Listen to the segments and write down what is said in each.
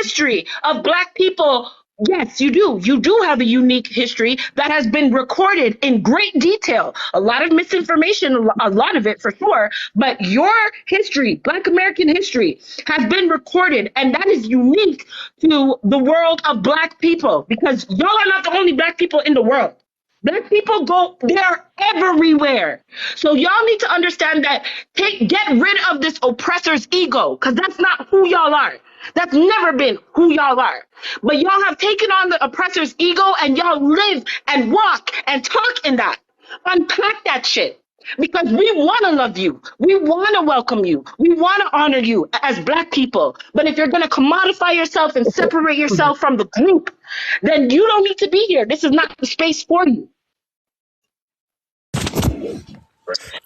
history of Black people. Yes, you do. You do have a unique history that has been recorded in great detail. A lot of misinformation, a lot of it for sure. But your history, Black American history, has been recorded. And that is unique to the world of Black people, because y'all are not the only Black people in the world. Black people they're everywhere. So y'all need to understand that. Get rid of this oppressor's ego, because that's not who y'all are. That's never been who y'all are. But y'all have taken on the oppressor's ego, and y'all live and walk and talk in that. Unpack that shit. Because we want to love you. We want to welcome you. We want to honor you as Black people. But if you're going to commodify yourself and separate yourself from the group, then you don't need to be here. This is not the space for you.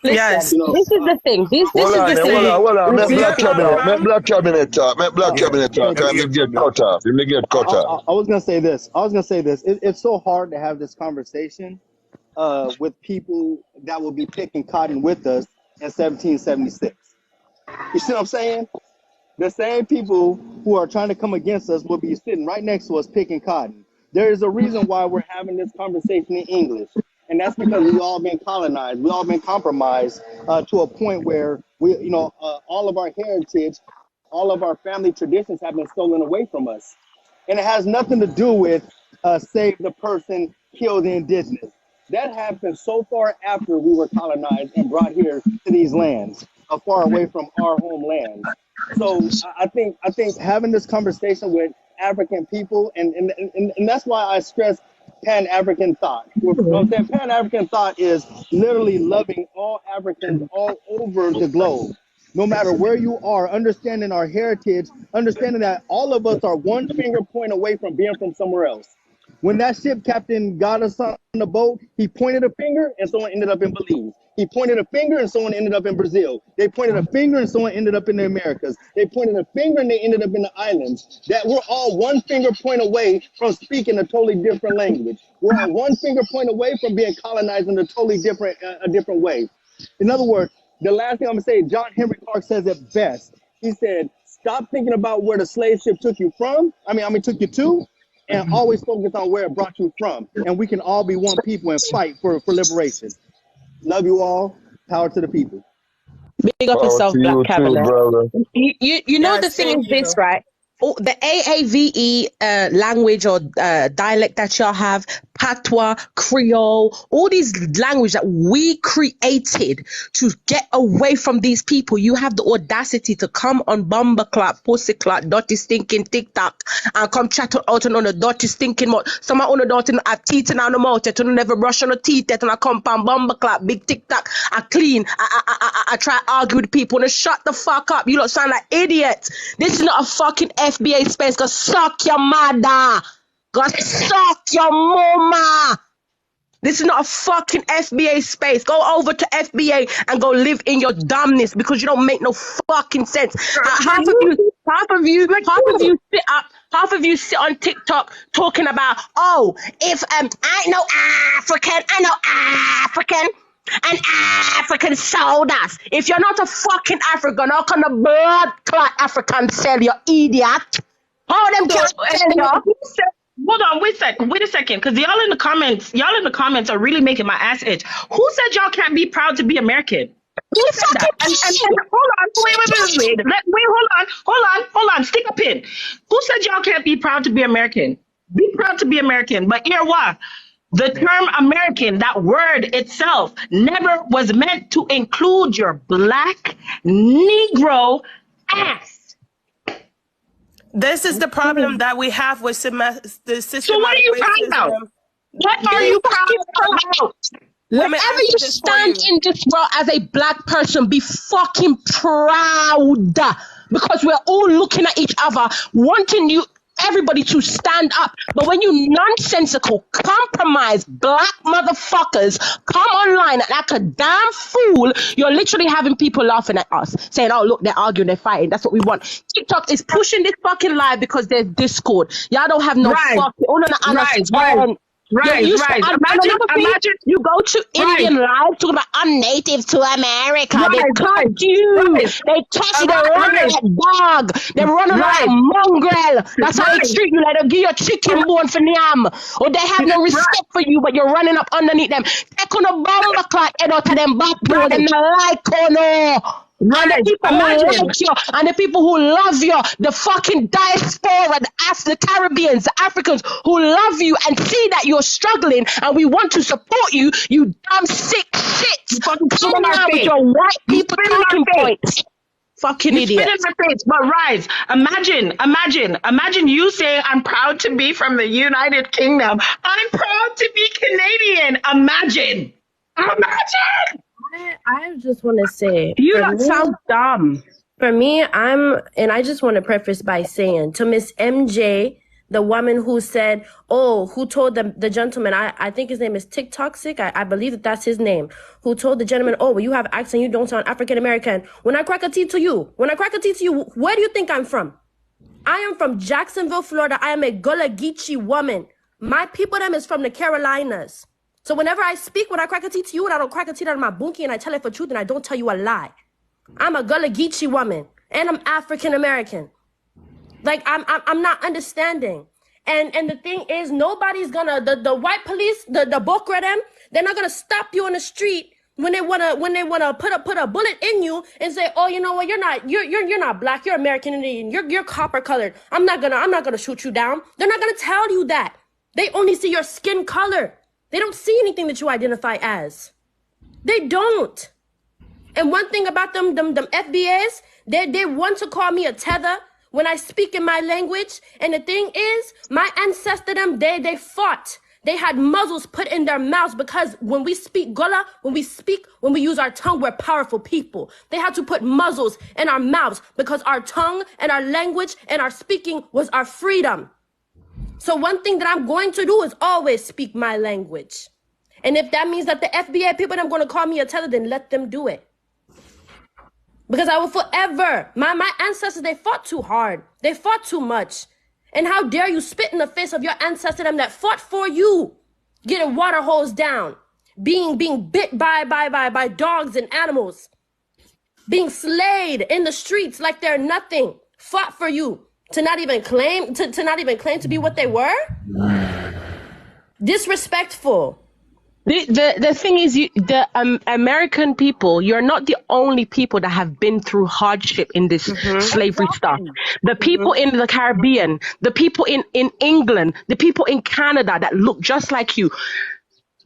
Listen, Yes. this is the thing. This is the thing. Hold on. Make Black cabinet talk. Yeah. And you get cut off. I was gonna say this. It's so hard to have this conversation with people that will be picking cotton with us in 1776. You see what I'm saying? The same people who are trying to come against us will be sitting right next to us picking cotton. There is a reason why we're having this conversation in English. And that's because we've all been colonized. We've all been compromised to a point where all of our heritage, all of our family traditions have been stolen away from us. And it has nothing to do with save the person, kill the indigenous. That happened so far after we were colonized and brought here to these lands, far away from our homeland. So I think having this conversation with African people, and that's why I stress Pan-African thought. You know what I'm saying? Pan-African thought is literally loving all Africans all over the globe. No matter where you are, understanding our heritage, understanding that all of us are one finger point away from being from somewhere else. When that ship captain got us on the boat, he pointed a finger and someone ended up in Belize. He pointed a finger and someone ended up in Brazil. They pointed a finger and someone ended up in the Americas. They pointed a finger and they ended up in the islands. That we're all one finger point away from speaking a totally different language. We're all one finger point away from being colonized in a totally different way. In other words, the last thing I'm gonna say, John Henry Clark says it best. He said, "Stop thinking about where the slave ship took you from. Took you to, and always focus on where it brought you from. And we can all be one people and fight for liberation." Love you all. Power to the people. Big up yourself, Black Cabinet. You know, Yes, the thing thank is this, you. right? The AAVE language or dialect that y'all have, patois, Creole, all these language that we created to get away from these people. You have the audacity to come on Bumbleclap, Pussyclap, Dirty Stinking TikTok and come chat out on the dirty stinking mouth. Some of you don't have teeth in the mouth, you never brush on the teeth, and I come on Bumbleclap, big TikTok, I clean, I try to argue with people, and shut the fuck up. You lot sound like idiots. This is not a fucking FBA space. Go suck your mother. Go suck your mama. This is not a fucking FBA space. Go over to FBA and go live in your dumbness, because you don't make no fucking sense. Half of you sit on TikTok talking about, if I know African, and African sold us. If you're not a fucking African, how can a blood clot African sell you, idiot? How them can sell you? Hold on, wait a second, because y'all in the comments are really making my ass itch. Who said y'all can't be proud to be American? Who said that? And hold on, stick a pin. Who said y'all can't be proud to be American? Be proud to be American, but hear what? The term American, that word itself, never was meant to include your Black Negro ass. This is the problem that we have with the system. So what are you proud about? What are you proud about? Whenever you stand in this world as a Black person, be fucking proud, because we're all looking at each other, wanting everybody to stand up. But when you nonsensical, compromised Black motherfuckers come online and act a damn fool, you're literally having people laughing at us, saying, "Oh, look, they're arguing, they're fighting. That's what we want." TikTok is pushing this fucking live because there's Discord. Y'all don't have no fucking... Rise, rise. And Imagine, another thing, imagine, you go to rise, Indian life talking about I'm native to America. They rise, touch rise, you. rise, They touch you. They run you rise, like dog. They run you like rise, mongrel. That's how they rise, treat you. Like they give you a chicken bone for yam. Or they have no rise, respect for you, but you're running up underneath them. Take on a bomber clock head out of them back pole. Them rise, not like no. And the rise. people who Imagine. like you, and the people who love you, the fucking diaspora, the Caribbeans, the Africans who love you and see that you're struggling and we want to support you, you dumb sick shit. You fucking spit Come in our now with face. your white You people spit in our talking face. points. Fucking You spit in idiots. my face, but rise. Imagine you saying, I'm proud to be from the United Kingdom. I'm proud to be Canadian. Imagine. I just want to say, You lot sound dumb. for me, and I just want to preface by saying to Miss MJ, the woman who said, who told the gentleman, I think his name is TikToxic, I believe that's his name, who told the gentleman, well, you have accent, you don't sound African American. When I crack a tea to you, where do you think I'm from? I am from Jacksonville, Florida. I am a Gullah Geechee woman. My people them is from the Carolinas. So whenever I speak, when I crack a tea to you, and I don't crack a tea out of my bunkie, and I tell it for truth, and I don't tell you a lie. I'm a Gullah Geechee woman, and I'm African American. Like I'm not understanding. And the thing is, nobody's gonna the white police, the Bokra them, they're not gonna stop you on the street when they wanna put a bullet in you and say, oh, you know what, you're not black, you're American Indian, you're copper colored. I'm not gonna shoot you down. They're not gonna tell you that. They only see your skin color. They don't see anything that you identify as. They don't. And one thing about them FBAs, they want to call me a tether when I speak in my language. And the thing is, my ancestors, they fought. They had muzzles put in their mouths because when we speak Gullah, when we use our tongue, we're powerful people. They had to put muzzles in our mouths because our tongue and our language and our speaking was our freedom. So one thing that I'm going to do is always speak my language. And if that means that the FBA people are going to call me a tether, then let them do it. Because I will forever, my ancestors, they fought too hard. They fought too much. And how dare you spit in the face of your ancestors that fought for you, getting water hosed down, being bit by dogs and animals, being slayed in the streets like they're nothing, fought for you to not even claim to be what they were? Disrespectful. The thing is, the American people, you're not the only people that have been through hardship in this slavery stuff. The people in the Caribbean, the people in England, the people in Canada that look just like you.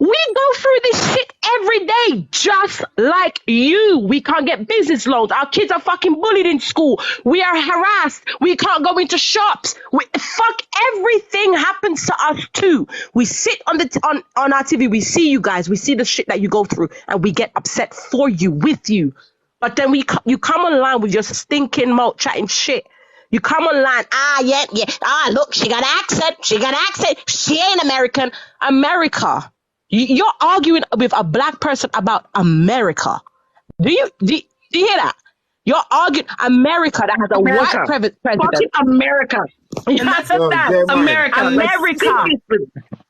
We go through this shit every day, just like you. We can't get business loans. Our kids are fucking bullied in school. We are harassed. We can't go into shops. Fuck, everything happens to us too. We sit on our TV. We see you guys. We see the shit that you go through, and we get upset for you, with you. But then you come online with your stinking mouth chatting shit. You come online, yeah. Look, she got accent. She ain't American. America. You're arguing with a black person about America. Do you hear that? You're arguing America that has a white president. Fucking America. And that's that. America.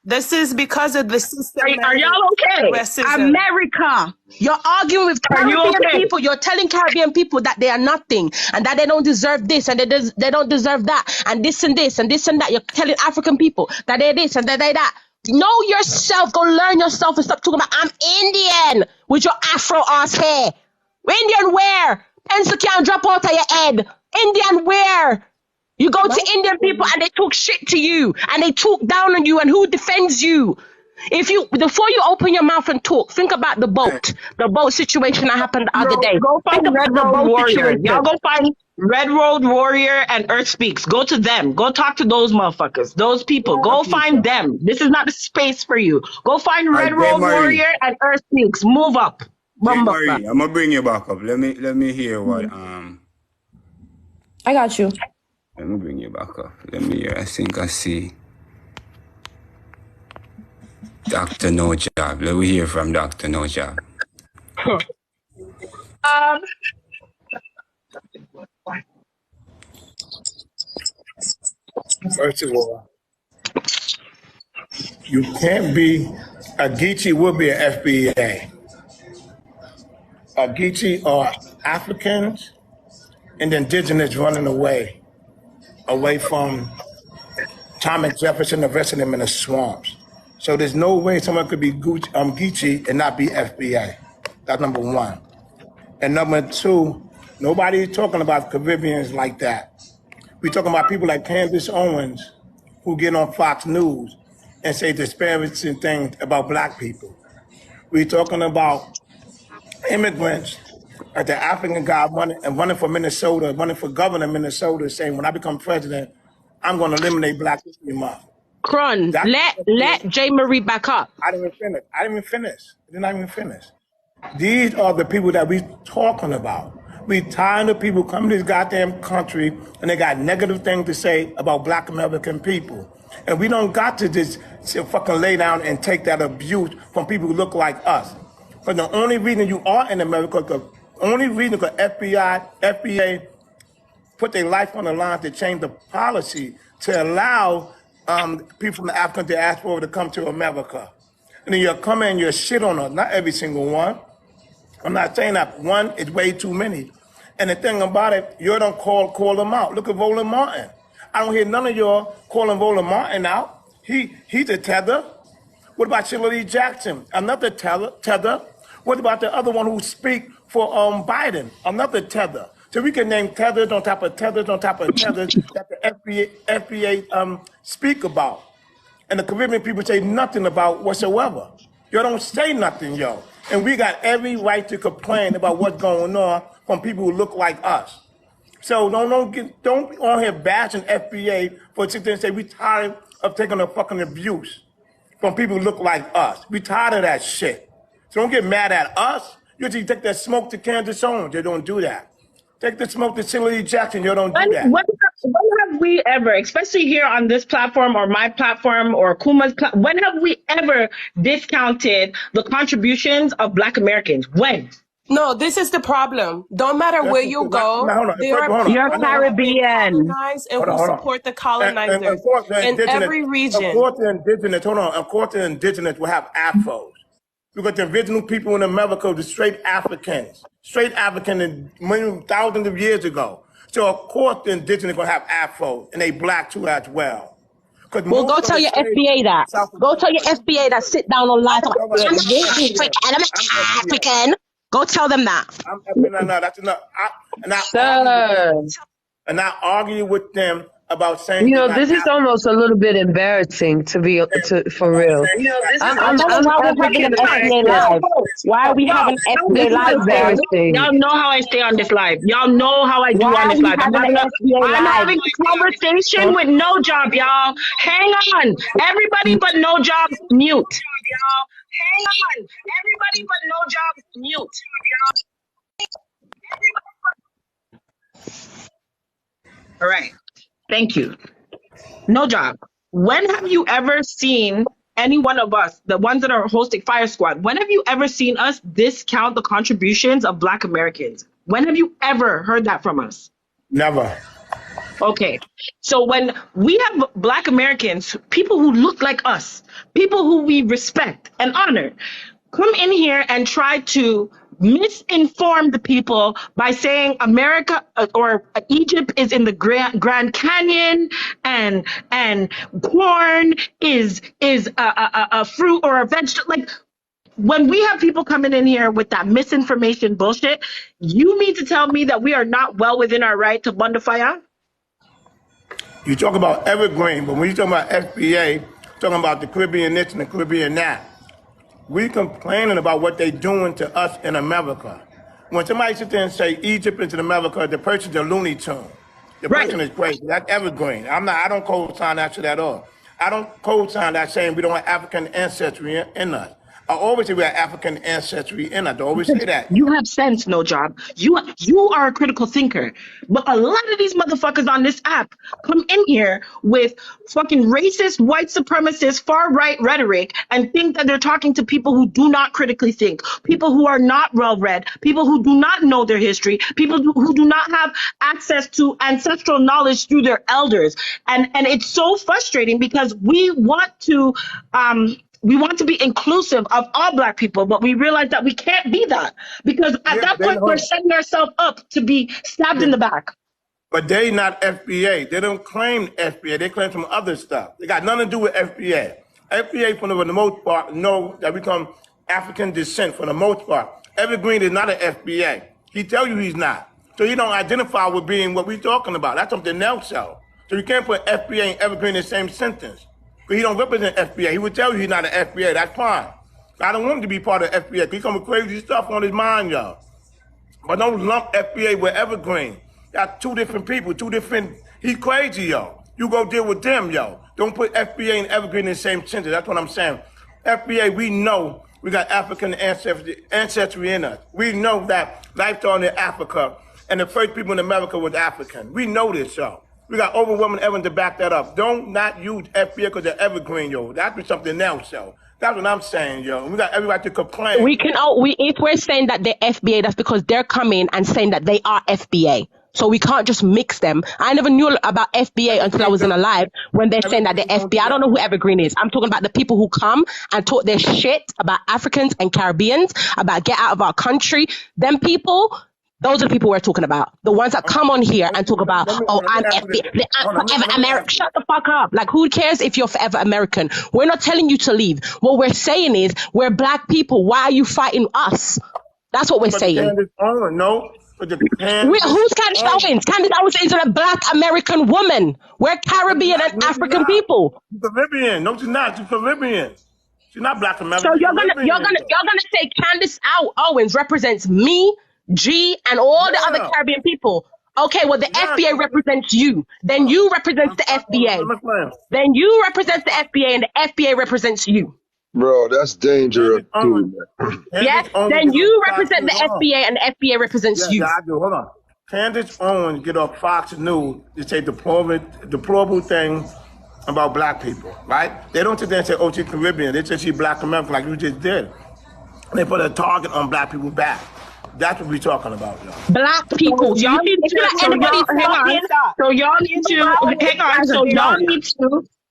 This is because of the system. Are y'all okay? Racism. America. You're arguing with Caribbean people. You're telling Caribbean people that they are nothing and that they don't deserve this and they don't deserve that and this and this and this and that. You're telling African people that they're this and they're that. Know yourself. Go learn yourself and stop talking about I'm Indian with your Afro ass hair. Indian where? Pencil can't drop out of your head. Indian where? You go to Indian people and they talk shit to you and they talk down on you, and who defends you? Before you open your mouth and talk, think about the boat situation that happened the other day. Go find Red Road Warrior. Y'all go find Red Road Warrior and Earth Speaks. Go to them. Go talk to those motherfuckers. Those people. Go find them. This is not the space for you. Go find Red Road Warrior and Earth Speaks. Move up. Marie, I'm gonna bring you back up. Let me hear what I got you. Let me bring you back up. Let me hear. I think I see Dr. No Job. Let me hear from Dr. No Job. First of all, You can't be, a Geechee would be an FBA. A Geechee are Africans and the indigenous running away from Thomas Jefferson, the rest of them in the swamps. So there's no way someone could be Geechee and not be FBA. That's number one. And number two, nobody's talking about Caribbeans like that. We're talking about people like Candace Owens, who get on Fox News and say disparaging things about black people. We're talking about immigrants, like the African guy running for Minnesota, running for governor of Minnesota, saying, when I become president, I'm going to eliminate Black History Month. Cron, let J. Marie back up. I didn't even finish. These are the people that we talking about. We tired of people coming to this goddamn country and they got negative things to say about Black American people. And we don't got to just fucking lay down and take that abuse from people who look like us. But the only reason you are in America, the only reason the FBA put their life on the line to change the policy to allow people from the African diaspora to come to America. And then you'll come in and you'll shit on us, not every single one. I'm not saying that one is way too many. And the thing about it, you don't call them out. Look at Roland Martin. I don't hear none of y'all calling Roland Martin out. He's a tether. What about Shirley Jackson? Another tether. What about the other one who speak for Biden? Another tether. So we can name tethers on top of tethers on top of tethers that the FBA speak about. And the Caribbean people say nothing about whatsoever. You don't say nothing, yo. And we got every right to complain about what's going on from people who look like us. So don't be on here bashing FBA for sitting there and say we tired of taking a fucking abuse from people who look like us. We tired of that shit. So don't get mad at us. You just take that smoke to Candace Owens. You don't do that. Take the smoke to Shirley Jackson. You don't do that. When have we ever, especially here on this platform or my platform or Kuma's platform, when have we ever discounted the contributions of Black Americans? When? No, this is the problem. Don't matter where you go, there are You're people Caribbean. who colonize and who support the colonizers in every region. Of course, the indigenous will have afros. Because the original people in America were straight African many thousands of years ago. So of course the indigenous gonna have afro and they black too as well. Well, go tell your FBA that. Go tell your FBA that sit down on live. I'm African. Go tell them that. That's enough. And I argue with them about saying, you know, this is almost a little bit embarrassing for real. Why are we having FBA live? Y'all know how I stay on this live. Y'all know how I do on this live. I'm having a conversation with No Job, y'all. Hang on. Everybody but No Job, mute. Hang on. Everybody but No Job, mute. All right. Thank you. No Job. When have you ever seen any one of us, the ones that are hosting Fire Squad, when have you ever seen us discount the contributions of Black Americans? When have you ever heard that from us? Never. Okay. So when we have Black Americans, people who look like us, people who we respect and honor, come in here and try to misinform the people by saying America or Egypt is in the Grand Canyon and corn is a fruit or a vegetable. Like, when we have people coming in here with that misinformation bullshit, you mean to tell me that we are not well within our right to burn the fire? You talk about evergreen, but when you talk about FBA, talking about the Caribbean this and the Caribbean that, we complaining about what they doing to us in America. When somebody sits there and say Egypt is in America, the person's a Looney Tune. The person is crazy. That's evergreen. I don't co-sign that shit at all. I don't co-sign that saying we don't have African ancestry in us. I always say we have African ancestry in us. I always say that. You have sense, no job. You are a critical thinker. But a lot of these motherfuckers on this app come in here with fucking racist, white supremacist, far-right rhetoric and think that they're talking to people who do not critically think, people who are not well-read, people who do not know their history, people who do not have access to ancestral knowledge through their elders. And it's so frustrating because we want to be inclusive of all Black people, but we realize that we can't be that because at that point we're setting ourselves up to be stabbed in the back. But they not FBA. They don't claim FBA. They claim some other stuff. They got nothing to do with FBA. FBA, for the most part, know that we come African descent for the most part. Evergreen is not an FBA. He tell you he's not. So he don't identify with being what we're talking about. That's something else, so you can't put FBA and Evergreen in the same sentence. But he don't represent FBA. He would tell you he's not an FBA. That's fine. I don't want him to be part of FBA. He come with crazy stuff on his mind, y'all. But don't lump FBA with Evergreen. Got two different people, he's crazy, yo. You go deal with them, yo. Don't put FBA and Evergreen in the same sentence. That's what I'm saying. FBA, we know we got African ancestry in us. We know that life started in Africa and the first people in America was African. We know this, yo. We got overwhelming evidence to back that up. Don't not use FBA because they're evergreen, yo. That's be something else, yo. That's what I'm saying, yo. We got everybody to complain. If we're saying that they're FBA, that's because they're coming and saying that they are FBA. So we can't just mix them. I never knew about FBA until I was in a live when they're saying that they're FBA. I don't know who Evergreen is. I'm talking about the people who come and talk their shit about Africans and Caribbeans, about get out of our country. Them people, those are the people we're talking about. The ones that come on here and talk about, I'm FBA, I'm forever American. Shut the fuck up. Like, who cares if you're forever American? We're not telling you to leave. What we're saying is, we're Black people. Why are you fighting us? That's what we're saying. No. Who's Candace Owens? Candace Owens is a Black American woman. We're Caribbean and African people. She's Caribbean. No, she's not. She's Caribbean. She's not Black American. So you're gonna say Candace Owens represents me, G, and all the other Caribbean people. Okay, well the FBA represents you. Then you represent the FBA. Then you represent the FBA, and the FBA represents you. Bro, that's dangerous too. Yeah, then you represent the FBA and the FBA represents you. Yeah, I do. Hold on. Candace Owens get off Fox News to say deplorable things about Black people, right? They don't sit there and say, oh, she's Caribbean. They say she's Black American like you just did. They put a target on Black people's back. That's what we're talking about, y'all. Black people. Y'all need to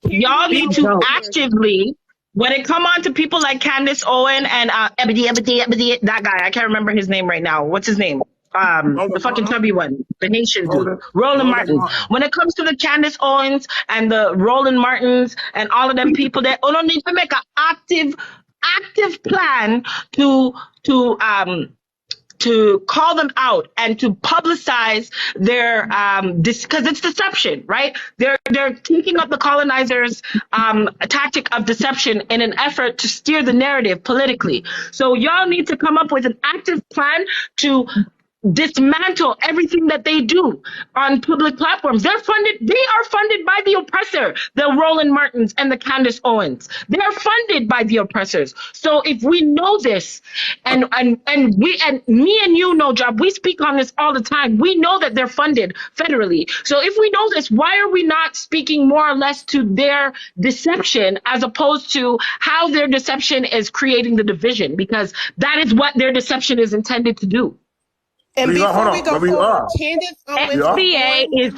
y'all need to actively, when it come on to people like Candace Owen and that guy, I can't remember his name right now. What's his name? The fucking chubby one, the Haitian dude, Roland Martin. When it comes to the Candace Owens and the Roland Martins and all of them people, they don't need to make an active plan to call them out and to publicize their because it's deception, right? They're taking up the colonizers' tactic of deception in an effort to steer the narrative politically. So y'all need to come up with an active plan to dismantle everything that they do on public platforms. They are funded by the oppressor, the Roland Martins and the Candace Owens. They are funded by the oppressors. So if we know this, and me and you know, Job, we speak on this all the time. We know that they're funded federally. So if we know this, why are we not speaking more or less to their deception as opposed to how their deception is creating the division? Because that is what their deception is intended to do. And before we go forward, Candace Owens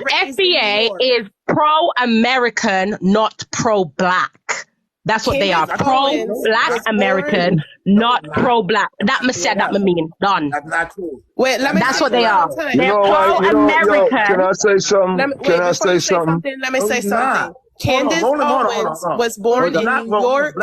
FBA is pro-American, not pro-Black. That's what they are. Pro-Black American, not pro-Black. That must say that mean done. That's not true. Wait, that's what they are. They're pro-American. Can I say something? Let me say something. Candace Owens was born in New York.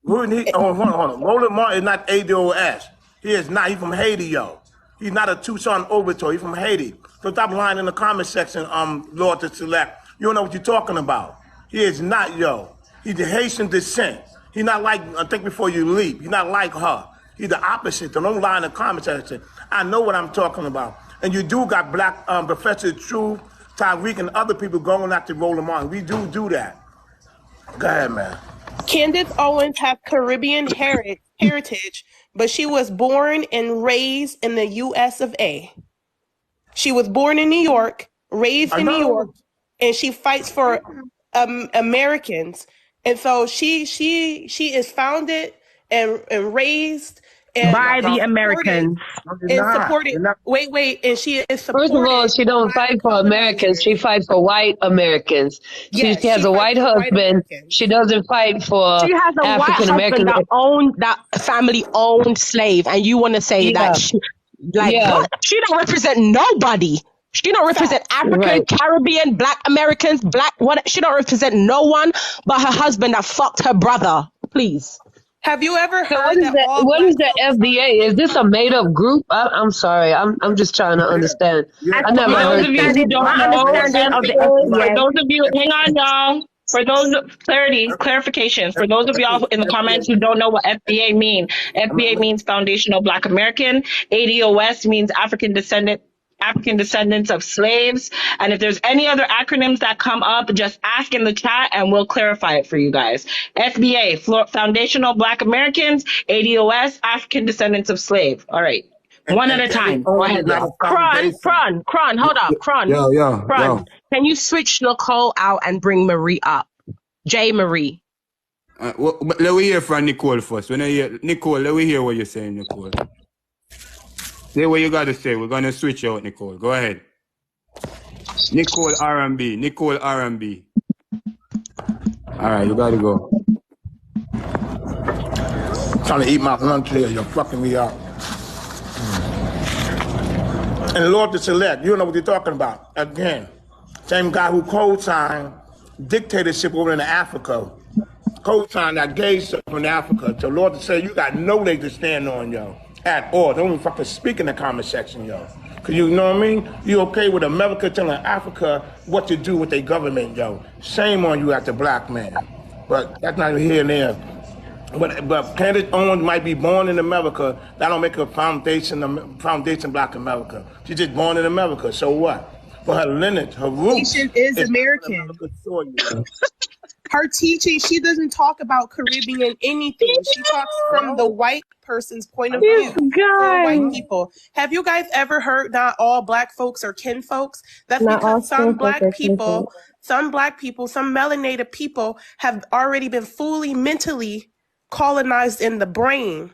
Hold on. Roland Martin is not ADOS. He is not. He's from Haiti, yo. He's not a Tucson Overture. He's from Haiti. So stop lying in the comment section, Lord to Select. You don't know what you're talking about. He is not, yo. He's the Haitian descent. He's not like, think before you leap. He's not like her. He's the opposite. So don't lie in the comment section. I know what I'm talking about. And you do got Black Professor Truth, Tyreek, and other people going after Roland Martin. We do that. Go ahead, man. Candace Owens has Caribbean heritage, but she was born and raised in the U.S. of A. She was born in New York, raised in New York, and she fights for Americans. And so she is founded and raised and by the Americans. And supported. Wait, and she is supported. First of all, she don't fight for Americans. She fights for white Americans. Yes, she has a white husband. She doesn't fight for She has a African white husband Americans. that family owned slave, and you want to say that she, what? She don't represent nobody. She don't represent African, Caribbean, Black Americans, She don't represent no one but her husband that fucked her brother. Please. Have you ever heard what is the FBA? Is this a made up group? I'm sorry. I'm just trying to understand. I never heard this. For those of you, hang on, y'all. For those clarifications, for those of y'all in the comments who don't know what FBA means, FBA means Foundational Black American. ADOS means African descendants of slaves. And if there's any other acronyms that come up, just ask in the chat and we'll clarify it for you guys. FBA, Foundational Black Americans. ADOS, African descendants of slave. All right. One at a time. Go ahead. Kron, hold up. Kron. Kron, can you switch Nicole out and bring Marie up? J. Marie. Let me hear from Nicole first. Nicole, let me hear what you're saying, Nicole. Say what you got to say. We're going to switch out, Nicole. Go ahead. Nicole R&B. All right, you got to go. I'm trying to eat my lunch here. You're fucking me up. And Lord the Select, you don't know what you're talking about. Again, same guy who co-signed dictatorship over in Africa, co-signed that gay stuff in Africa. So Lord the Select, you got no leg to stand on, yo. At all. Don't even fucking speak in the comment section, yo. Cause you know what I mean? You okay with America telling Africa what to do with their government, yo. Shame on you as a black man. But that's not here and there. But Candace Owens might be born in America. That don't make her foundation Black America. She's just born in America. So what? But her lineage, her roots is American. Her teaching, she doesn't talk about Caribbean anything. She talks from the white person's point of view. For white people. Have you guys ever heard not all black folks are kin folks? That's because some black people, some melanated people have already been fully mentally colonized in the brain.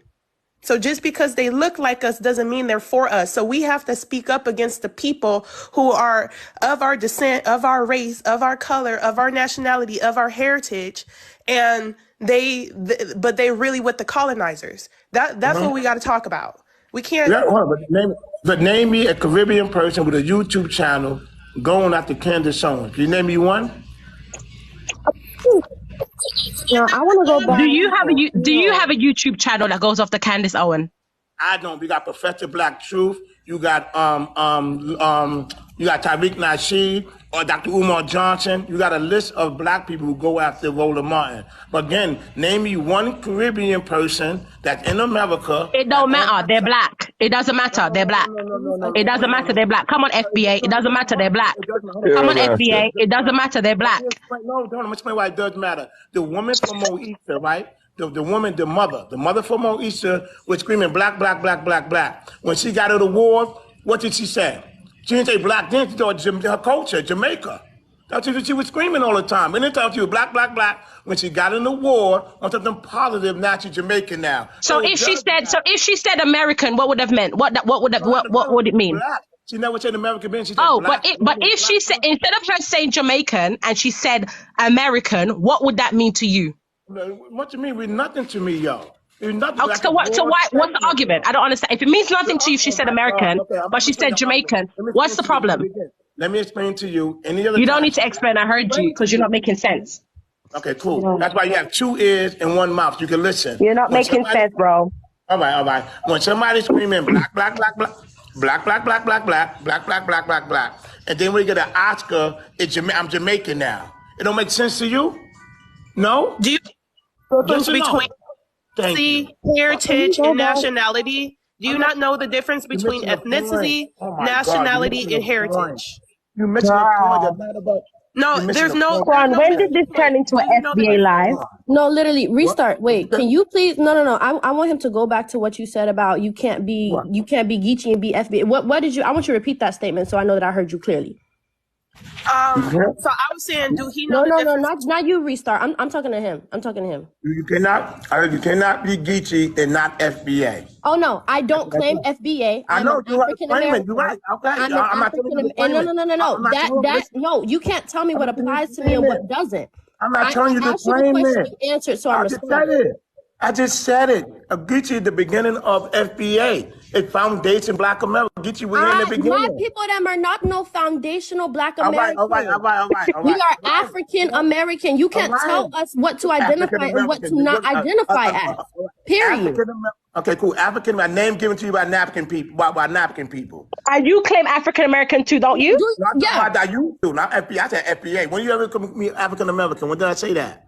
So just because they look like us doesn't mean they're for us. So we have to speak up against the people who are of our descent, of our race, of our color, of our nationality, of our heritage. And but they really with the colonizers. That's what we got to talk about. We can't. Yeah, but name me a Caribbean person with a YouTube channel going after Candace Owens. Can you name me one? No, I want to go back. Do you have a YouTube channel that goes off the Candace Owen? I don't. We got Professor Black Truth. You got you got Tariq Nasheed or Dr. Umar Johnson. You got a list of black people who go after Roland Martin. But again, name me one Caribbean person that's in America. It don't matter. They're black. It doesn't matter. They're black. It doesn't matter. They're black. Come on, FBA. It doesn't matter. They're black. Come on, FBA. It doesn't matter. They're black. No, don't explain why it does matter. The woman from Moesha, right? The woman, the mother from Moesha was screaming black, black, black, black, black. When she got out of the war, what did she say? She didn't say black, then she thought her culture, Jamaica. That's what she was screaming all the time. And then talking she was black, black, black. When she got in the war on something positive, now she's Jamaican now. So if she said American, what would have meant? What would it mean? Black. She never said American, she said black. But if she said, instead of her saying Jamaican and she said American, what would that mean to you? What do you mean? It means nothing to me, yo. Okay, so what's the argument? I don't understand. If it means nothing to you, she said American, but she said Jamaican. What's the problem? Let me explain to you. You don't need to explain. I heard you because you're not making sense. Okay, cool. That's why you have 2 ears and 1 mouth. You can listen. You're not making sense, bro. All right. When somebody's screaming black, black, black, black, black, black, black, black, black, black, black, black, black, black, and then we get an Oscar, I'm Jamaican now. It don't make sense to you? No? Do you between heritage and nationality? Do you not know the difference between ethnicity, nationality, and heritage? You mentioned a point that's not about. No, there's no. Quan, when did this turn into an FBA live? No, literally, restart. Wait, can you please? No. I want him to go back to what you said about you can't be Geechee and be FBA. What did you? I want you to repeat that statement so I know that I heard you clearly. So I was saying, do he know? No, not you. Restart. I'm talking to him. You cannot. You cannot be Geechee and not FBA. Oh no, I don't claim FBA. I know you are claiming. You're right. Okay, I'm not telling you. No, you can't tell me what applies to me and what doesn't. I'm not telling you to claim it. You answered, so I'm responding. I just said it. Geechee at the beginning of FBA. It's Foundation Black America. Geechee, we're in the beginning. My people, them are not no foundational Black American. All right. We are African American. You can't tell us what to identify and what to not identify as. Period. Okay, cool. African, a name given to you by Napkin people. By Napkin people. You claim African American too, don't you? Yeah. You do, not FBA. I said FBA. When you ever come me African American? When did I say that?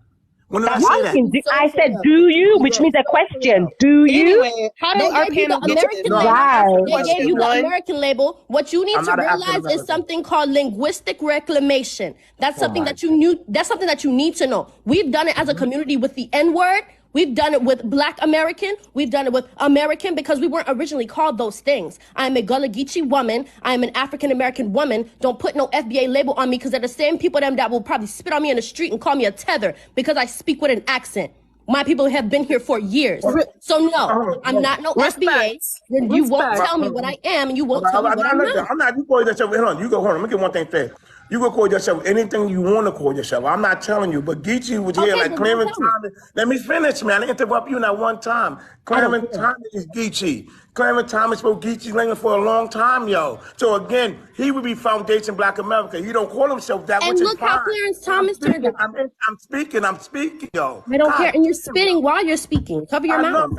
When did I say that? I said, do you? Which means a question. Do you? Anyway, how do our panel get to this? They gave you the American label. What you need to realize is something called linguistic reclamation. That's something that you knew. That's something that you need to know. We've done it as a community with the N-word. We've done it with Black American. We've done it with American because we weren't originally called those things. I'm a Gullah Geechee woman. I'm an African American woman. Don't put no FBA label on me because they're the same people that will probably spit on me in the street and call me a tether because I speak with an accent. My people have been here for years. So no, I'm not no FBA. You won't tell me what I am and you won't tell me what I'm not. I'm not. You call yourself. Hold on. You go. Hold on. Let me get one thing straight. You can call yourself anything you want to call yourself. I'm not telling you, but Geechee was here like claiming time. Let me finish, man. I didn't interrupt you not one time. Claiming time is Geechee. Claiming time is for Geechee language for a long time, yo. So again, he would be Foundation Black America. He don't call himself that. And look how Clarence Thomas turned out. I'm speaking, yo. I don't care. And you're spitting while you're speaking. Cover your mouth.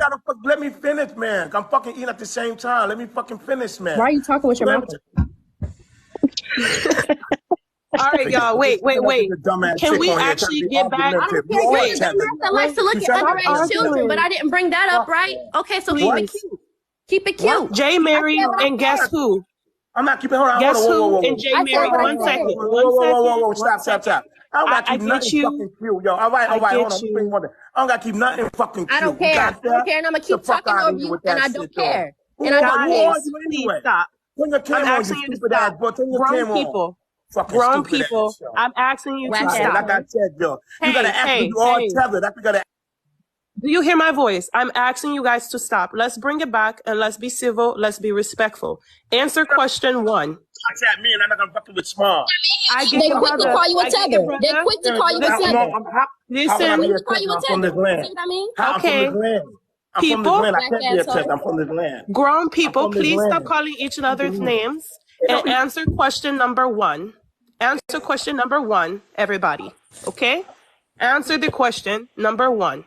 Let me finish, man. I'm fucking eating at the same time. Let me fucking finish, man. Why are you talking with your mouth? All right, y'all. Wait. Can we actually get back? I don't care. That likes to look at underage children, but I didn't bring that up, right? Okay, so keep it cute. Keep it cute. J. Mary and guess who? I'm not keeping. Hold on. Guess who? And J. Mary. 1 second. Whoa. Stop. I don't got to keep nothing fucking cute, yo. All right. Hold on. I don't got to keep nothing fucking cute. I don't care. And I'm gonna keep talking over you, and I don't care. And I don't care. Stop. I'm asking you to stop. Grown people. Grown people, I'm asking you to stop. Like I said, yo, you gotta ask me all tethered. Do you hear my voice? I'm asking you guys to stop. Let's bring it back and let's be civil. Let's be respectful. Answer question 1. I said me, and I'm not gonna fuck with small. They quick to call you a tether. They quick to call you a tether. Listen, I'm from this land. Okay. People, I can't be a tether. I'm from this land. Grown people, please stop calling each other's names and answer question number 1. Answer question number 1, everybody. Okay? Answer the question number 1.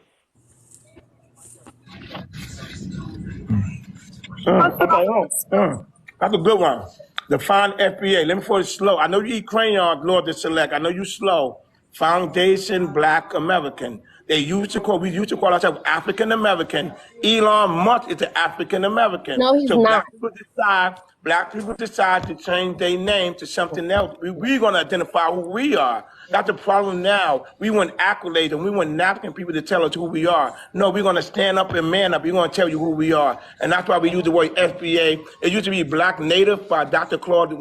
That's a good one. Define FBA. Let me put it slow. I know you eat crayons, Lord, to select. I know you slow. Foundation Black American. We used to call ourselves African American. Elon Musk is an African American. No, he's not. Black people decide to change their name to something else. We're going to identify who we are. That's the problem now. We want accolades and we want African people to tell us who we are. No, we're going to stand up and man up. We're going to tell you who we are. And that's why we use the word FBA. It used to be Black Native by Dr. Claude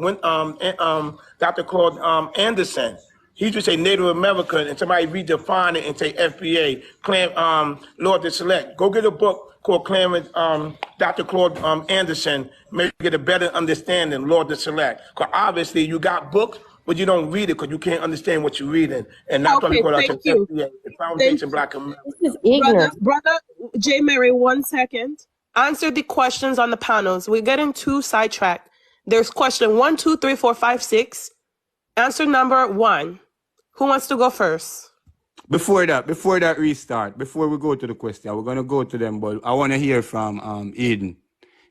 Anderson. He used to say Native American, and somebody redefine it and say FBA. Claim Lord to Select. Go get a book called Claiming Dr. Claude Anderson. Maybe get a better understanding, Lord to Select. Because obviously you got books, but you don't read it because you can't understand what you're reading. And that's why we call ourselves FBA, the Foundation Black America. This is ignorant. Brother J. Mary, 1 second. Answer the questions on the panels. We're getting too sidetracked. There's question 1, 2, 3, 4, 5, 6. Answer number 1. Who wants to go first? Before that restart, before we go to the question, we're going to go to them, but I want to hear from Eden.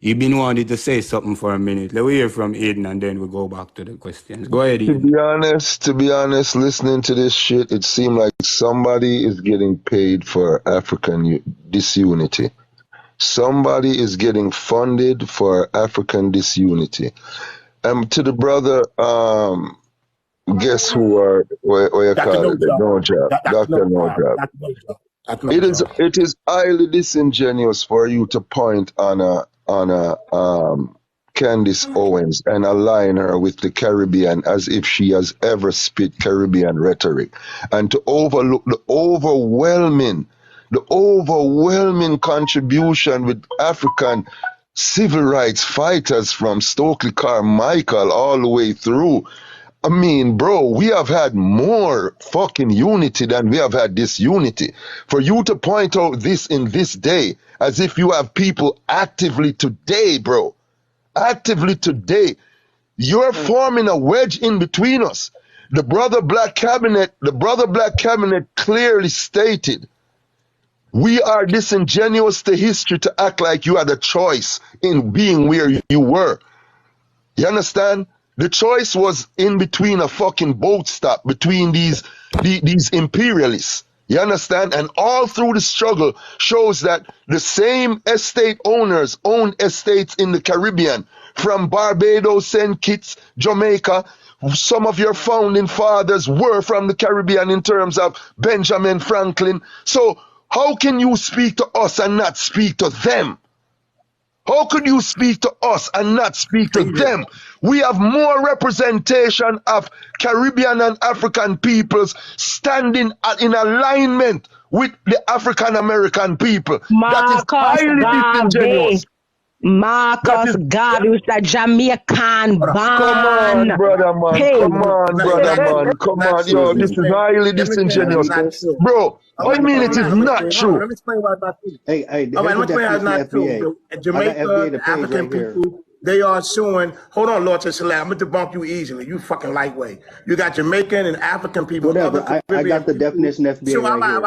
You've been wanting to say something for a minute. Let me hear from Eden, and then we'll go back to the questions. Go ahead, Eden. To be honest, listening to this shit, it seemed like somebody is getting paid for African disunity. Somebody is getting funded for African disunity. To the brother, Guess who are what you Dr. call No it? The Job. no job. Dr. No Dr. No Job. job. Dr. No Job. Dr. No It is Job. it is highly disingenuous for you to point on a Candace Owens and align her with the Caribbean as if she has ever spit Caribbean rhetoric, and to overlook the overwhelming contribution with African civil rights fighters from Stokely Carmichael all the way through. I mean, bro, we have had more fucking unity than we have had disunity. For you to point out this in this day, as if you have people actively today, bro, actively today, you're forming a wedge in between us. The brother Black cabinet clearly stated, we are disingenuous to history to act like you had a choice in being where you were. You understand? The choice was in between a fucking boat stop between these imperialists. You understand? And all through the struggle shows that the same estate owners owned estates in the Caribbean, from Barbados, St. Kitts, Jamaica. Some of your founding fathers were from the Caribbean in terms of Benjamin Franklin. So how can you speak to us and not speak to them? How could you speak to us and not speak to them? We have more representation of Caribbean and African peoples standing in alignment with the African American people. That is highly disingenuous. Marcus Garvey was the Jamaican Come man. on, brother man. Hey. Come on, brother man. Come on. Yo, this is highly disingenuous. Bro, what do you mean it is not true? Let me explain why it's not true. Hey, All right, let me explain why it's not FBA. true. I got Jamaica, FBA the page African right here. people, they are suing. Hold on, Lord Select. I'm going to debunk you easily. You fucking lightweight. You got Jamaican and African people. Whatever. I got the definition FBA So right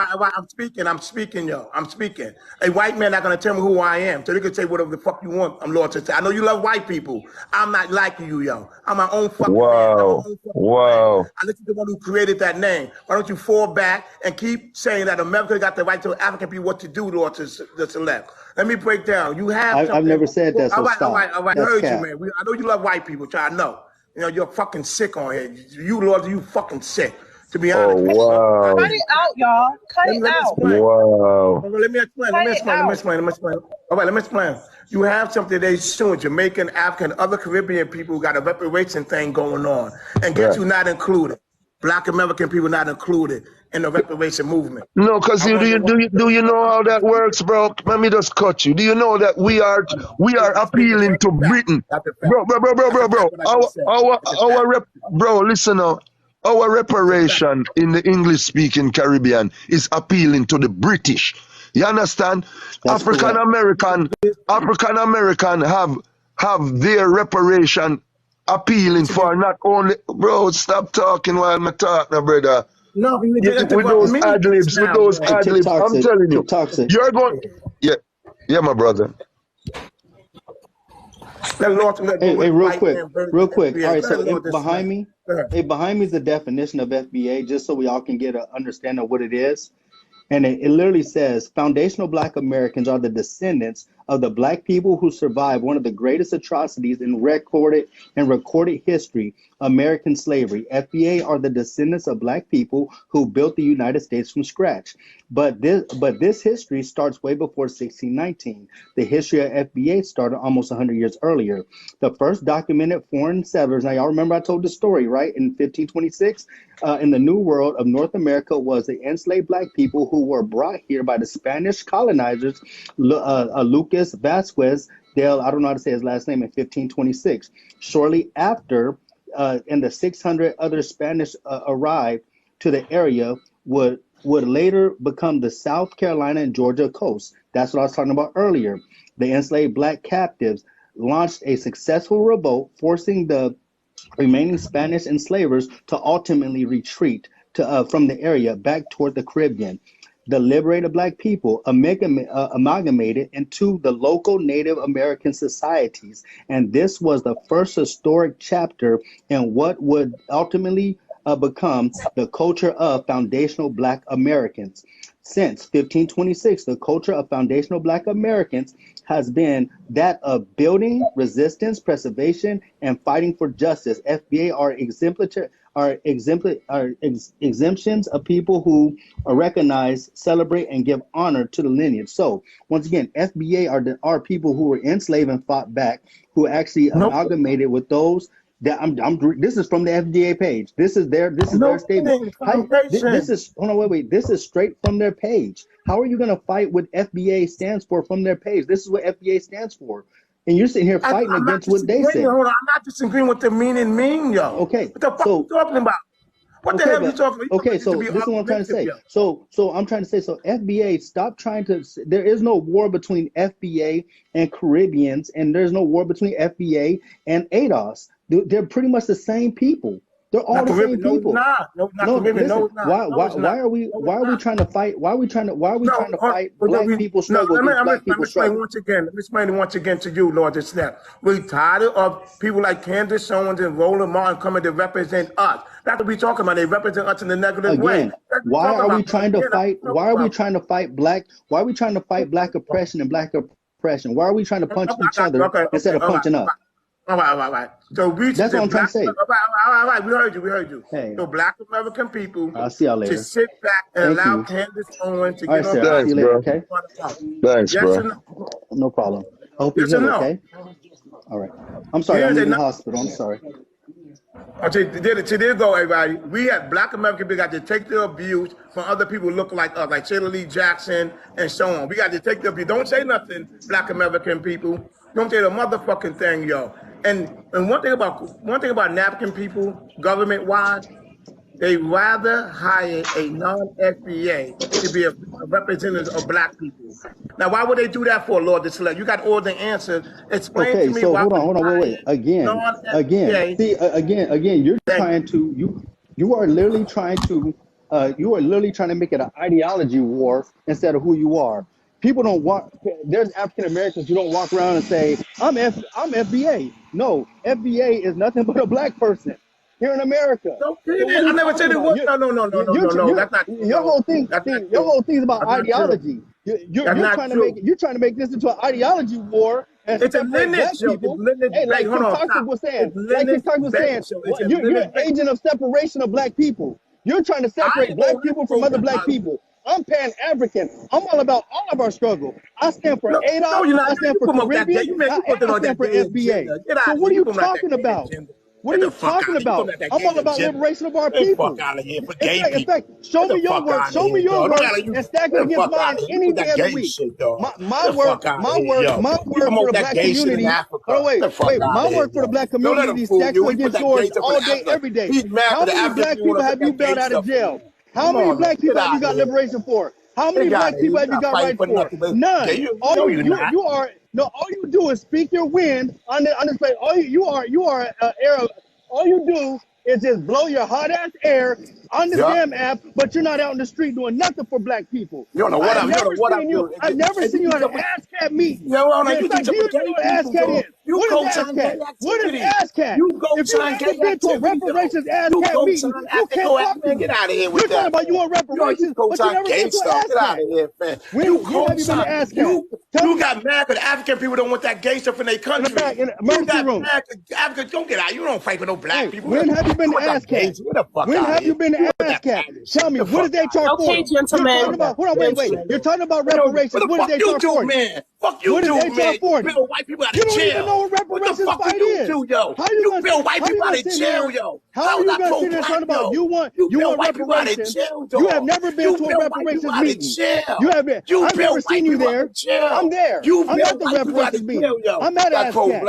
here. I'm speaking, yo. I'm speaking. A white man not going to tell me who I am. So they can say whatever the fuck you want. I'm Lord Select. I know you love white people. I'm not like you, yo. I'm my own fucking man. Wow. Wow. I listen to the one who created that name. Why don't you fall back and keep saying that America got the right to African people what to do, Lord Select. Let me break down. You have I've never said that, so stop. All right. I That's heard cap. you, man. I know you love white people, I know. You know, you're fucking sick on here. You, Lord, you fucking sick, to be honest. Oh, wow. Cut it out, y'all. Cut it out. Wow. Let me explain. All right, let me explain. You have something they suing Jamaican, African, other Caribbean people who got a reparation thing going on. And guess who not included? Black American people not included in the reparation movement. No, because do you know how that works, bro? Let me just cut you. Do you know that we are appealing to Britain, bro? Bro, listen now. Our reparation in the English-speaking Caribbean is appealing to the British. You understand? African American have their reparation appealing for not only, bro. Stop talking while I'm talking, brother. No, with those ad-libs, I'm telling you, you're going, yeah, my brother. Hey, real quick. All right, so behind me is the definition of FBA, just so we all can get an understanding of what it is. And it literally says, foundational Black Americans are the descendants of the Black people who survived one of the greatest atrocities in recorded history, American slavery. FBA are the descendants of Black people who built the United States from scratch. But this history starts way before 1619. The history of FBA started almost 100 years earlier. The first documented foreign settlers, now y'all remember I told the story, right? In 1526, in the New World of North America was the enslaved Black people who were brought here by the Spanish colonizers, Lucas Vasquez del, I don't know how to say his last name, in 1526. Shortly after, and the 600 other Spanish arrived to the area would later become the South Carolina and Georgia coast. That's what I was talking about earlier. The enslaved Black captives launched a successful revolt, forcing the remaining Spanish enslavers to ultimately retreat from the area back toward the Caribbean. The liberated Black people amalgamated into the local Native American societies, and this was the first historic chapter in what would ultimately become the culture of foundational Black Americans. Since 1526, the culture of foundational Black Americans has been that of building resistance, preservation, and fighting for justice. FBA are exemptions of people who recognize, celebrate, and give honor to the lineage. So once again, FBA are people who were enslaved and fought back, who actually amalgamated with those that this is from the FDA page. This is their statement. This is hold on, wait. This is straight from their page. How are you going to fight what FBA stands for from their page? This is what FBA stands for. And you're sitting here fighting against what they say. Hold on, I'm not disagreeing with the mean, yo. Okay. What the fuck are you talking about? What the hell are you talking about? Okay, so this is what I'm trying to say. So I'm trying to say, so FBA, stop trying to, there is no war between FBA and Caribbeans, and there's no war between FBA and ADOS. They're pretty much the same people. They're all the same people. Why are we trying to fight? Why are we trying to fight black people's struggle against black people's struggle? Let me explain once again to you, Lord, this snap. We're tired of people like Candace Owens and Roland Martin coming to represent us. That's what we're talking about. They represent us in a negative way. Why are we trying to fight? Why are we trying to fight black? Why are we trying to fight black oppression and black oppression? Why are we trying to punch each other instead of punching up? All right. So that's what I'm trying to say. All right. We heard you. Hey. So black American people, I'll see y'all later. To sit back and allow Candace Owens to get on. Thanks, bro. Okay. Thanks, bro. No problem. I hope you're good. Okay. All right. I'm sorry. I'm in the hospital. I'm sorry. There go, everybody. We had black American people got to take the abuse from other people who look like us, like Shirley Lee Jackson and so on. We got to take the abuse. Don't say nothing, black American people. Don't say the motherfucking thing, yo. And one thing about African people, government-wise, they rather hire a non-FBA to be a representative of black people. Now, why would they do that for, Lord? You got all the answers. Explain to me why. Hold on, wait. Again, you're trying to, you are literally trying to make it an ideology war instead of who you are. People don't walk. There's African Americans who don't walk around and say, I'm FBA. No, FBA is nothing but a black person here in America. I never said it was. No. That's not. Your whole thing is about ideology. You're trying to make this into an ideology war. It's a lineage. Hey, like Kentucky was saying, you're an agent of separation of black people. You're trying to separate black people from other black people. I'm Pan-African. I'm all about all of our struggle. I stand for ADOS. I stand for Caribbean. I stand for FBA. So what are you talking about? What are you talking about? I'm all about liberation of our people. In fact, show me your work. Show me your work and stack it against mine any day of the week. My work for the black community. Oh, wait. My work for the black community stacks against yours all day, every day. How many black people have you bailed out of jail? How many black people have you got liberation for? How many black people have you got rights for? None. All you do is speak your wind on this place. All you do is just blow your hot ass air on the damn app, but you're not out in the street doing nothing for black people. You don't know what I'm doing. I've never seen you at an ass cat meeting. You know what ass cat is. What is ass cat? What is ass cat? If you ever been to a reparations ass cat meeting, you can't talk to me. Get out of here with You're talking about you want reparations, but you never been to an ass cat. Get out of here, man. When have you been to an ass cat? You got mad because African people don't want that gay stuff in their country. In the emergency room. Africans don't get out. You don't fight for no black people. When have you been to ass cat? When have you been to ass cat? Tell me, what is HR for? Okay, gentlemen. Hold on, wait. You're talking about reparations. What is HR for? Fuck you, what is HR for? You build white people out of jail. You don't even know what reparations fight is. You build white people out of jail, yo. How are you going to sit there talking about you want reparations? You have never been to a reparations meeting. You have been. I've never seen you there. I'm there. I'm at the reparations meeting. I'm at ass cat.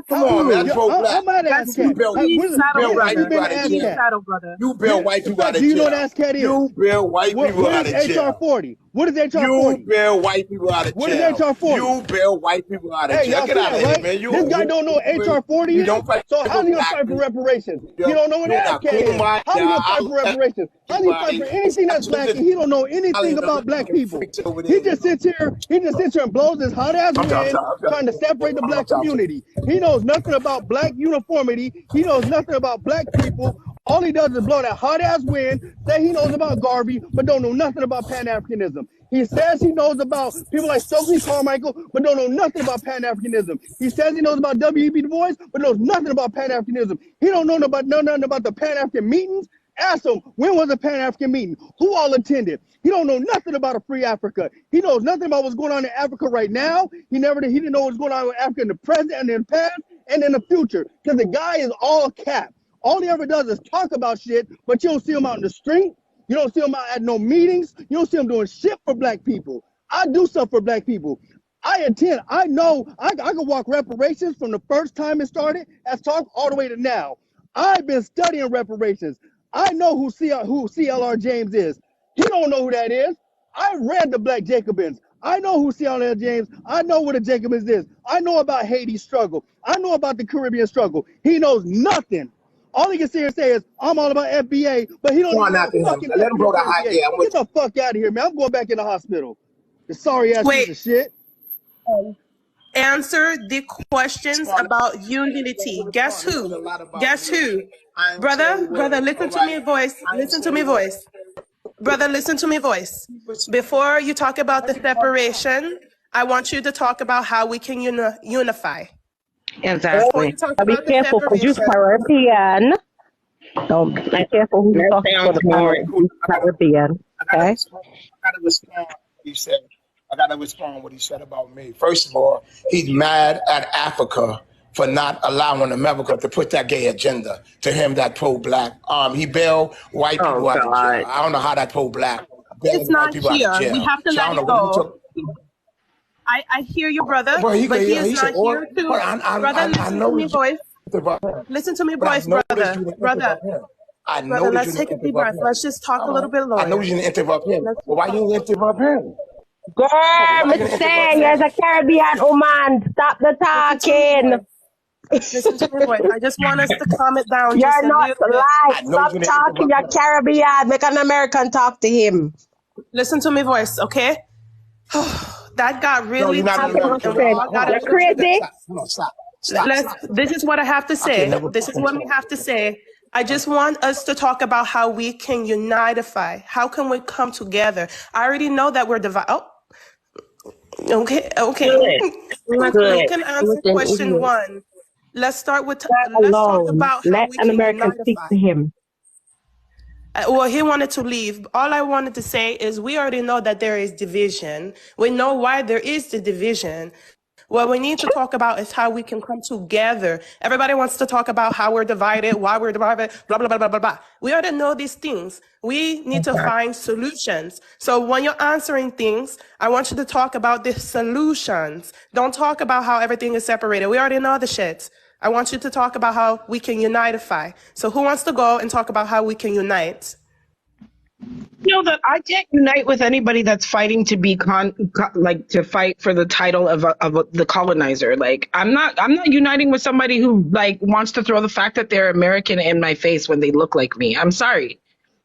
Come on, man. I'm at ass cat. You build white people out of jail. Do you know what ass cat is? You build white people out of jail. What is HR 40? What is HR 40? You build white people out of jail. What is HR 40? You build white people out of jail. Get out of here, man. This guy don't know HR 40 is? So how do you fight for reparations? He don't know what ass cat is. How do you fight for reparations? How do you fight for anything that's black and he don't know anything about black people? He just sits here and blows his hot ass wind trying to separate the black community. He knows nothing about black uniformity. He knows nothing about black people. All he does is blow that hot ass wind, say he knows about Garvey, but don't know nothing about Pan-Africanism. He says he knows about people like Stokely Carmichael, but don't know nothing about Pan-Africanism. He says he knows about W.E.B. Du Bois, but knows nothing about Pan-Africanism. He don't know nothing about the Pan-African meetings. Ask him, when was a Pan-African meeting? Who all attended? He don't know nothing about a free Africa. He knows nothing about what's going on in Africa right now. He didn't know what's going on with Africa in the present and in the past and in the future. Because the guy is all cap. All he ever does is talk about shit, but you don't see him out in the street. You don't see him out at no meetings. You don't see him doing shit for black people. I do stuff for black people. I attend. I know I can walk reparations from the first time it started as talk all the way to now. I've been studying reparations. I know who CLR James is. He don't know who that is. I read the Black Jacobins. I know who CLR James. I know what a Jacobins is. I know about Haiti's struggle. I know about the Caribbean struggle. He knows nothing. All he can sit here and say is, I'm all about FBA, but he don't know Let him FBA. go to idea. Get the fuck out of here, man. I'm going back in the hospital. The sorry ass piece of shit. Answer the questions about unity. Guess who? Guess who? Brother, listen to me voice. Listen to me voice. Brother, listen to me voice. Before you talk about the separation, I want you to talk about how we can unify. Exactly. Be careful because you're Caribbean. Don't be careful who you talk to the Caribbean. Okay? I gotta respond what he said about me. First of all, he's mad at Africa for not allowing America to put that gay agenda. To him, that pro-black. He bailed white people out of jail. I don't know how that pro-black. It's not here. We have to let it go. I hear you, brother, but he is not here too. Brother, listen to me, voice. Listen to me, voice, brother. Brother, let's take a deep breath. Let's just talk a little bit lower. I know you didn't interrupt him. Well, why you didn't interrupt him? Girl, I'm saying you're a Caribbean woman. Stop the talking. Listen to me, voice. I just want us to calm it down. You're not live. Stop talking. You're Caribbean. Make an American talk to him. Listen to me, voice, okay? That got really tough. You're crazy. This is what I have to say. This is what we have to say. I just want us to talk about how we can unify. How can we come together? I already know that we're divided. Oh, okay. We can answer question one. Let's start with. Let's talk about how we can American speak to him. Well, he wanted to leave. All I wanted to say is we already know that there is division. We know why there is the division. What we need to talk about is how we can come together. Everybody wants to talk about how we're divided, why we're divided, blah, blah, blah, blah, blah, blah. We already know these things. We need to find solutions. So when you're answering things, I want you to talk about the solutions. Don't talk about how everything is separated. We already know the shit. I want you to talk about how we can unify. So who wants to go and talk about how we can unite? You know that I can't unite with anybody that's fighting to be to fight for the title of the colonizer. Like I'm not uniting with somebody who like wants to throw the fact that they're American in my face when they look like me. I'm sorry.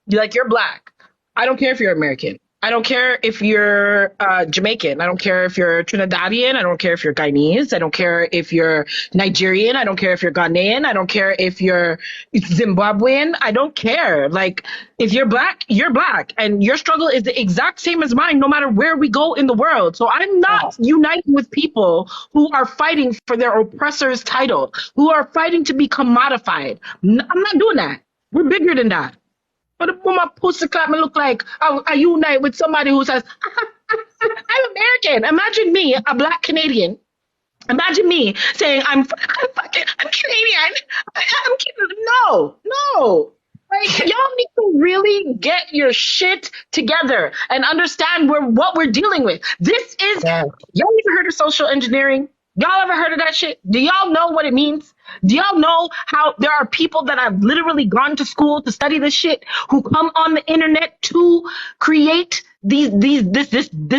You're black. I don't care if you're American. I don't care if you're Jamaican. I don't care if you're Trinidadian. I don't care if you're Guyanese. I don't care if you're Nigerian. I don't care if you're Ghanaian. I don't care if you're Zimbabwean. I don't care. Like, if you're black, you're black. And your struggle is the exact same as mine, no matter where we go in the world. So I'm not uniting with people who are fighting for their oppressor's title, who are fighting to be commodified. I'm not doing that. We're bigger than that. But when my pussy clap me look like I unite with somebody who says, I'm American. Imagine me, a black Canadian. Imagine me saying, I'm Canadian. No. Like, y'all need to really get your shit together and understand what we're dealing with. This is, y'all ever heard of social engineering? Y'all ever heard of that shit? Do y'all know what it means? Do y'all know how there are people that have literally gone to school to study this shit who come on the internet to create this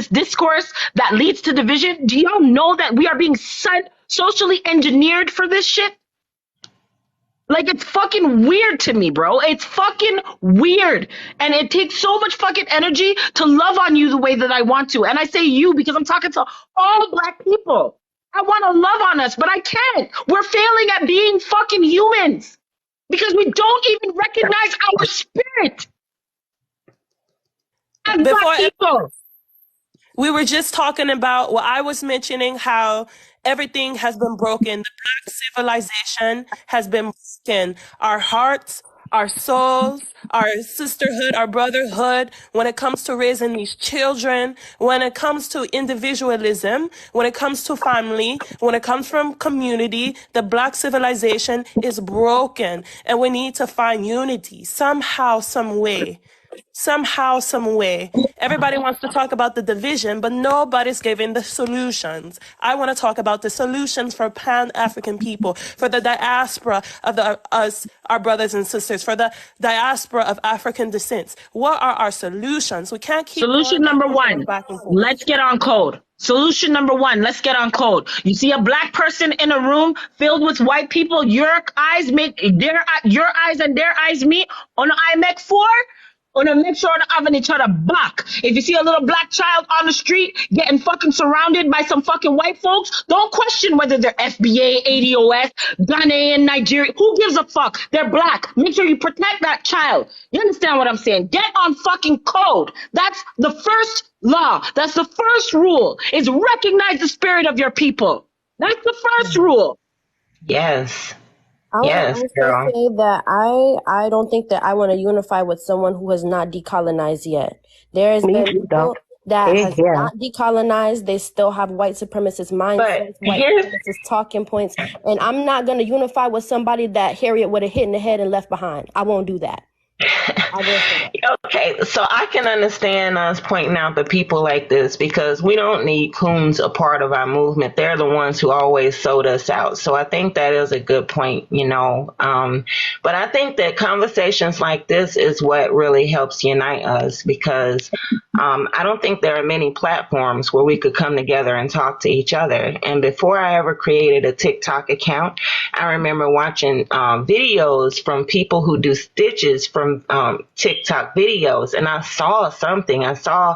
discourse that leads to division? Do y'all know that we are being socially engineered for this shit? Like, it's fucking weird to me, bro. It's fucking weird. And it takes so much fucking energy to love on you the way that I want to. And I say you because I'm talking to all black people. I want to love on us, but I can't. We're failing at being fucking humans. because we don't even recognize our spirit as Before Black people. we were just talking about, well, I was mentioning how everything has been broken. The Black civilization has been broken. Our hearts, our souls, our sisterhood, our brotherhood, when it comes to raising these children, when it comes to individualism, when it comes to family, when it comes from community, the Black civilization is broken. And we need to find unity somehow, some way. Somehow, some way. Everybody wants to talk about the division, but nobody's giving the solutions. I want to talk about the solutions for Pan-African people, for the diaspora of us, our brothers and sisters, for the diaspora of African descents. What are our solutions? We can't keep Solution number one, let's get on code. Solution number one, let's get on code. You see a Black person in a room filled with white people, your eyes make your eyes and their eyes meet on I make four. On to make sure to having each other back. If you see a little Black child on the street getting fucking surrounded by some fucking white folks, don't question whether they're FBA, ADOS, Ghanaian, Nigeria. Who gives a fuck? They're Black. Make sure you protect that child. You understand what I'm saying? Get on fucking code. That's the first law. That's the first rule, is recognize the spirit of your people. That's the first rule. Yes. I Yes, would girl. also say that I don't think that I want to unify with someone who has not decolonized yet. There has been people that has not decolonized. They still have white supremacist mindsets, white supremacist talking points. And I'm not going to unify with somebody that Harriet would have hit in the head and left behind. I won't do that. Okay, so I can understand us pointing out the people like this because we don't need coons a part of our movement. They're the ones who always sold us out. So I think that is a good point, you know. But I think that conversations like this is what really helps unite us because I don't think there are many platforms where we could come together and talk to each other. And before I ever created a TikTok account, I remember watching videos from people who do stitches from TikTok videos, and I saw something. I saw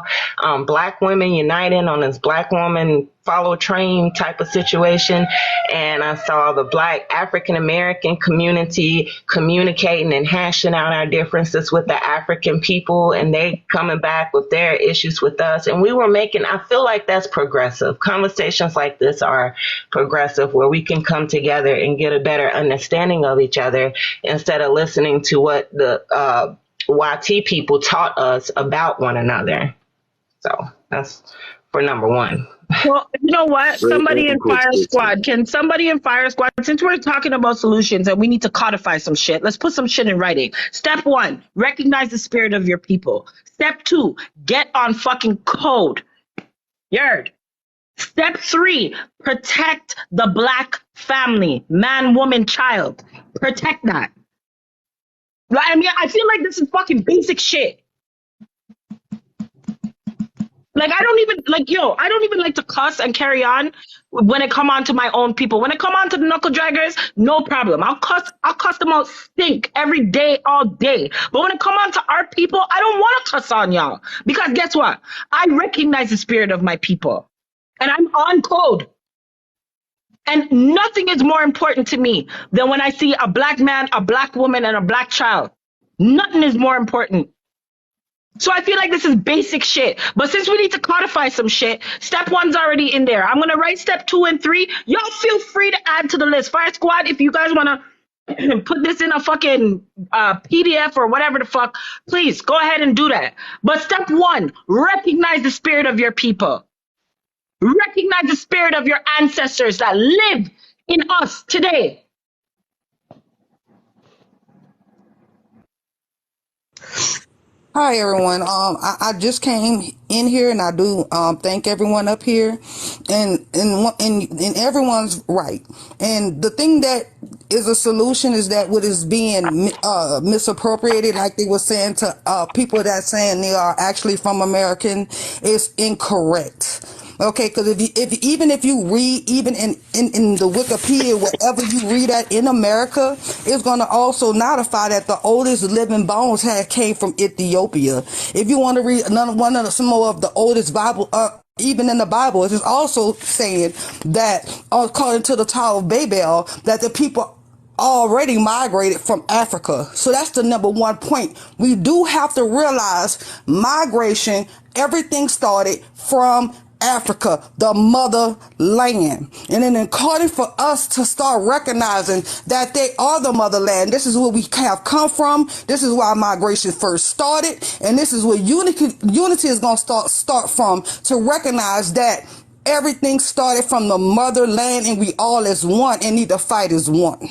Black women uniting on this Black woman follow train type of situation, and I saw the Black African American community communicating and hashing out our differences with the African people, and they coming back with their issues with us, and we were making, I feel like that's progressive. Conversations like this are progressive, where we can come together and get a better understanding of each other instead of listening to what the YT people taught us about one another. So that's for number one. Well, you know what? Somebody in Fire Squad, since we're talking about solutions and we need to codify some shit, let's put some shit in writing. Step one, recognize the spirit of your people. Step two, get on fucking code. Yerd. Step three, protect the Black family, man, woman, child. Protect that. I mean, I feel like this is fucking basic shit. Like, I don't even like to cuss and carry on when it come on to my own people. When it come on to the knuckle draggers, no problem. I'll cuss them out stink every day, all day. But when it come on to our people, I don't want to cuss on y'all. Because guess what? I recognize the spirit of my people. And I'm on code. And nothing is more important to me than when I see a Black man, a Black woman, and a Black child. Nothing is more important. So I feel like this is basic shit. But since we need to codify some shit, step one's already in there. I'm going to write step 2 and 3. Y'all feel free to add to the list. Fire Squad, if you guys want to put this in a fucking PDF or whatever the fuck, please go ahead and do that. But step 1, recognize the spirit of your people. Recognize the spirit of your ancestors that live in us today. Hi everyone. I just came in here, and I do thank everyone up here, and everyone's right. And the thing that is a solution is that what is being misappropriated, like they were saying to people that saying they are actually from American, is incorrect. Okay, because if you read even in the Wikipedia, wherever you read that in America, it's going to also notify that the oldest living bones came from Ethiopia. If you want to read some more of the oldest Bible, even in the Bible, it is also saying that according to the Tower of Babel, that the people already migrated from Africa. So that's the number one point. We do have to realize migration, everything started from Africa, the motherland. And then in order for us to start recognizing that they are the motherland, this is where we have come from. This is why migration first started. And this is where unity is going to start from, to recognize that everything started from the motherland and we all as one and need to fight as one.